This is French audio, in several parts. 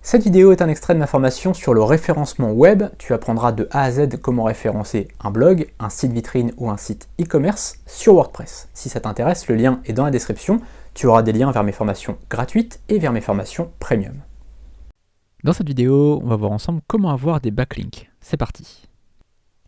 Cette vidéo est un extrait de ma formation sur le référencement web. Tu apprendras de A à Z comment référencer un blog, un site vitrine ou un site e-commerce sur WordPress. Si ça t'intéresse, le lien est dans la description. Tu auras des liens vers mes formations gratuites et vers mes formations premium. Dans cette vidéo, on va voir ensemble comment avoir des backlinks. C'est parti.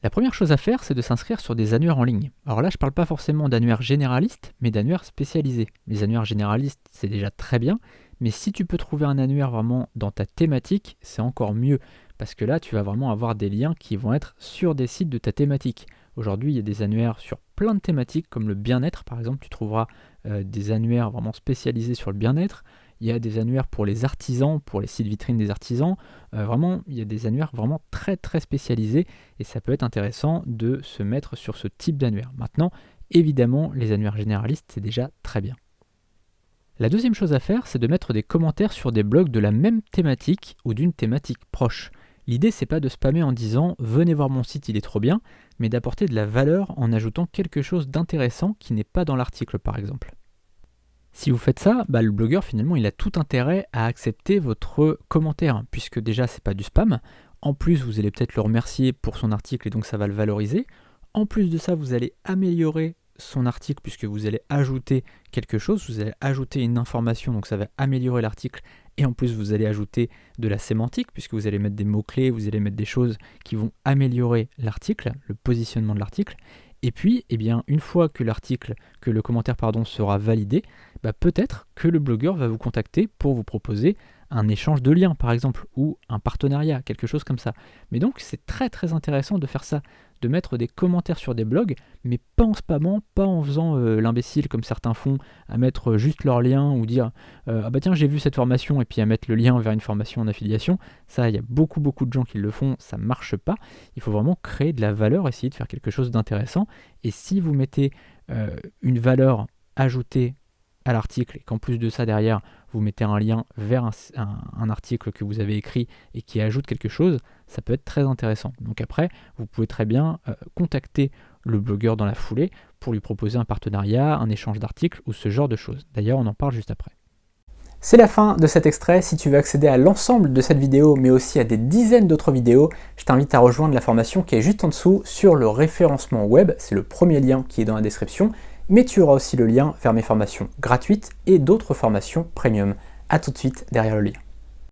La première chose à faire, c'est de s'inscrire sur des annuaires en ligne. Alors là, je ne parle pas forcément d'annuaires généralistes, mais d'annuaires spécialisés. Les annuaires généralistes, c'est déjà très bien, mais si tu peux trouver un annuaire vraiment dans ta thématique, c'est encore mieux, parce que là, tu vas vraiment avoir des liens qui vont être sur des sites de ta thématique. Aujourd'hui, il y a des annuaires sur plein de thématiques, comme le bien-être, par exemple. Tu trouveras des annuaires vraiment spécialisés sur le bien-être. Il y a des annuaires pour les artisans, pour les sites vitrines des artisans. Vraiment, il y a des annuaires vraiment très très spécialisés et ça peut être intéressant de se mettre sur ce type d'annuaire. Maintenant, évidemment, les annuaires généralistes, c'est déjà très bien. La deuxième chose à faire, c'est de mettre des commentaires sur des blogs de la même thématique ou d'une thématique proche. L'idée, c'est pas de spammer en disant « venez voir mon site, il est trop bien », mais d'apporter de la valeur en ajoutant quelque chose d'intéressant qui n'est pas dans l'article par exemple. Si vous faites ça, le blogueur finalement il a tout intérêt à accepter votre commentaire, puisque déjà c'est pas du spam, en plus vous allez peut-être le remercier pour son article et donc ça va le valoriser, en plus de ça vous allez améliorer son article puisque vous allez ajouter quelque chose, vous allez ajouter une information, donc ça va améliorer l'article, et en plus vous allez ajouter de la sémantique puisque vous allez mettre des mots-clés, vous allez mettre des choses qui vont améliorer l'article, le positionnement de l'article. Et puis, une fois que le commentaire sera validé, peut-être que le blogueur va vous contacter pour vous proposer un échange de liens, par exemple, ou un partenariat, quelque chose comme ça. Mais donc, c'est très très intéressant de faire ça, de mettre des commentaires sur des blogs, mais pas en spammant, pas en faisant l'imbécile comme certains font, à mettre juste leur lien ou dire ah bah tiens, j'ai vu cette formation, et puis à mettre le lien vers une formation en affiliation. Ça, il y a beaucoup de gens qui le font, ça marche pas. Il faut vraiment créer de la valeur, essayer de faire quelque chose d'intéressant. Et si vous mettez une valeur ajoutée à l'article et qu'en plus de ça derrière vous mettez un lien vers un article que vous avez écrit et qui ajoute quelque chose, ça peut être très intéressant. Donc après, vous pouvez très bien contacter le blogueur dans la foulée pour lui proposer un partenariat, un échange d'articles ou ce genre de choses. D'ailleurs, on en parle juste après. C'est la fin de cet extrait. Si tu veux accéder à l'ensemble de cette vidéo, mais aussi à des dizaines d'autres vidéos, je t'invite à rejoindre la formation qui est juste en dessous sur le référencement web. C'est le premier lien qui est dans la description. Mais tu auras aussi le lien vers mes formations gratuites et d'autres formations premium. A tout de suite derrière le lien.